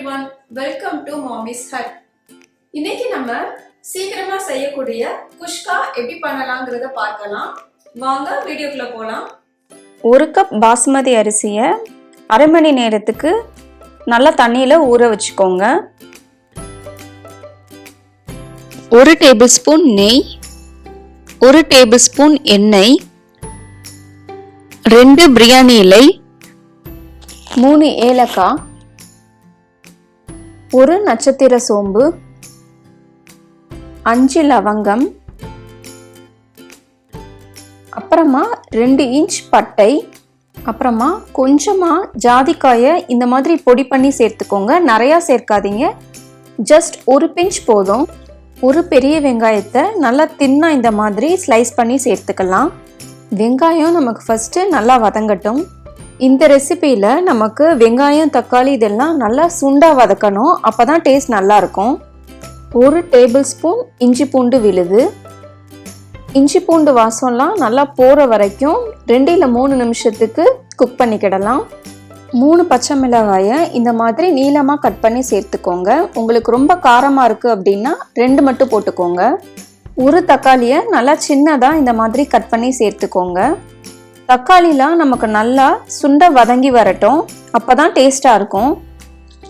everyone, welcome to Mommy's Hut. இன்னைக்கு நம்ம சீக்கிரமா செய்யக்கூடிய குஷ்கா எப்படி பண்ணலாம்ங்கறத பார்க்கலாம். வாங்க வீடியோக்குள்ள போலாம். 1 கப் பாஸ்மதி அரிசியை அரை மணி நேரத்துக்கு நல்லா தண்ணியில ஊற வச்சுக்கோங்க. 1 டேபிள்ஸ்பூன் நெய், 1 டேபிள்ஸ்பூன் எண்ணெய், 2 பிரியாணி இலை, 3 ஏலக்காய், 1 நட்சத்திர சோம்பு, 5 லவங்கம், அப்புறமா 2 இன்ச் பட்டை, அப்புறமா கொஞ்சமா ஜாதிக்காயை இந்த மாதிரி பொடி பண்ணி சேர்த்துக்கோங்க. நிறையா சேர்க்காதீங்க, ஜஸ்ட் 1 பிஞ்ச் போதும். 1 பெரிய வெங்காயத்தை நல்லா தின்னா இந்த மாதிரி ஸ்லைஸ் பண்ணி சேர்த்துக்கலாம். வெங்காயம் நமக்கு ஃபஸ்ட்டு நல்லா வதங்கட்டும். இந்த ரெசிபியில் நமக்கு வெங்காயம் தக்காளி இதெல்லாம் நல்லா சுண்டாக வதக்கணும், அப்போ தான் டேஸ்ட் நல்லாயிருக்கும். 1 டேபிள் ஸ்பூன் இஞ்சி பூண்டு விழுது. இஞ்சி பூண்டு வாசம்லாம் நல்லா போகிற வரைக்கும் 2 இல்லை 3 நிமிஷத்துக்கு குக் பண்ணிக்கிடலாம். 3 பச்சை மிளகாயை இந்த மாதிரி நீளமாக கட் பண்ணி சேர்த்துக்கோங்க. உங்களுக்கு ரொம்ப காரமாக இருக்குது அப்படின்னா 2 மட்டும் போட்டுக்கோங்க. 1 தக்காளியை நல்லா சின்னதாக இந்த மாதிரி கட் பண்ணி சேர்த்துக்கோங்க. தக்காளிலாம் நமக்கு நல்லா சுண்ட வதங்கி வரட்டும், அப்போ தான் டேஸ்ட்டாக இருக்கும்.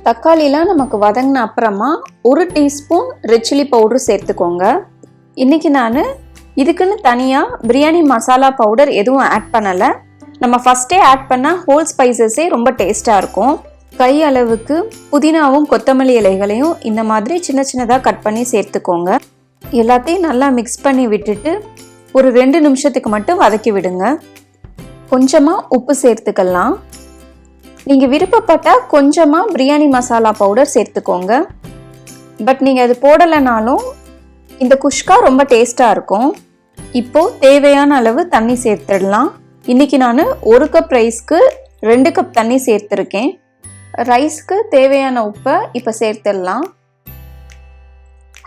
தக்காளிலாம் நமக்கு வதங்கின அப்புறமா 1 டீஸ்பூன் ரெட் சில்லி பவுடர் சேர்த்துக்கோங்க. இன்றைக்கி நான் இதுக்குன்னு தனியாக பிரியாணி மசாலா பவுடர் எதுவும் ஆட் பண்ணலை. நம்ம ஃபஸ்ட்டே ஆட் பண்ண ஹோல் ஸ்பைசஸே ரொம்ப டேஸ்ட்டாக இருக்கும். கை அளவுக்கு புதினாவும் கொத்தமல்லி இலைகளையும் இந்த மாதிரி சின்ன சின்னதாக கட் பண்ணி சேர்த்துக்கோங்க. எல்லாத்தையும் நல்லா மிக்ஸ் பண்ணி விட்டுட்டு ஒரு 2 நிமிஷத்துக்கு மட்டும் வதக்கி விடுங்க. கொஞ்சமாக உப்பு சேர்த்துக்கலாம். நீங்கள் விருப்பப்பட்டால் கொஞ்சமாக பிரியாணி மசாலா பவுடர் சேர்த்துக்கோங்க. பட் நீங்கள் அது போடலைனாலும் இந்த குஷ்கா ரொம்ப டேஸ்ட்டாக இருக்கும். இப்போது தேவையான அளவு தண்ணி சேர்த்துடலாம். இன்றைக்கி நான் 1 கப் ரைஸ்க்கு 2 கப் தண்ணி சேர்த்துருக்கேன். ரைஸ்க்கு தேவையான உப்பை இப்போ சேர்த்துடலாம்.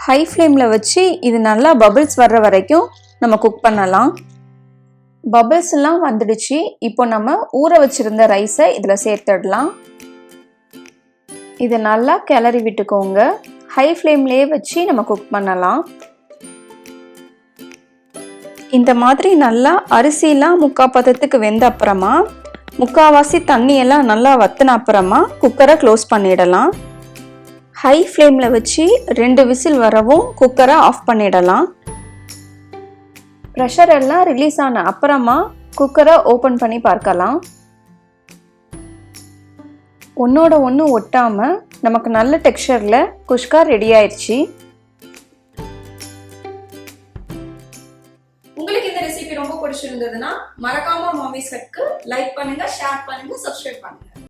ஹை ஃப்ளேமில் வச்சு இது நல்லா பபிள்ஸ் வர்ற வரைக்கும் நம்ம குக் பண்ணலாம். பபிள்ஸ் எல்லாம் வந்துடுச்சு. இப்போ நம்ம ஊற வச்சிருந்த ரைஸை இதில் சேர்த்துடலாம். இதை நல்லா கிளறி விட்டுக்கோங்க. ஹை ஃப்ளேம்லேயே வச்சு நம்ம குக் பண்ணலாம். இந்த மாதிரி நல்லா அரிசிலாம் 3/4 பதத்துக்கு வெந்த அப்புறமா 3/4வாசி தண்ணியெல்லாம் நல்லா வத்தின அப்புறமா குக்கரை க்ளோஸ் பண்ணிடலாம். ஹை ஃப்ளேமில் வச்சு 2 விசில் வரவும் குக்கரை ஆஃப் பண்ணிடலாம். ப்ரெஷர் எல்லாம் ரிலீஸ் ஆன அப்புறமா குக்கரை ஓப்பன் பண்ணி பார்க்கலாம். ஒன்றோட ஒன்று ஒட்டாமல் நமக்கு நல்ல டெக்ஸ்சரில் குஷ்கா ரெடி ஆயிடுச்சு. உங்களுக்கு இந்த ரெசிபி ரொம்ப பிடிச்சிருந்ததுன்னா மறக்காம மாமிஸ் ஹட்க்கு லைக் பண்ணுங்க, ஷேர் பண்ணுங்க, சப்ஸ்கிரைப் பண்ணுங்க.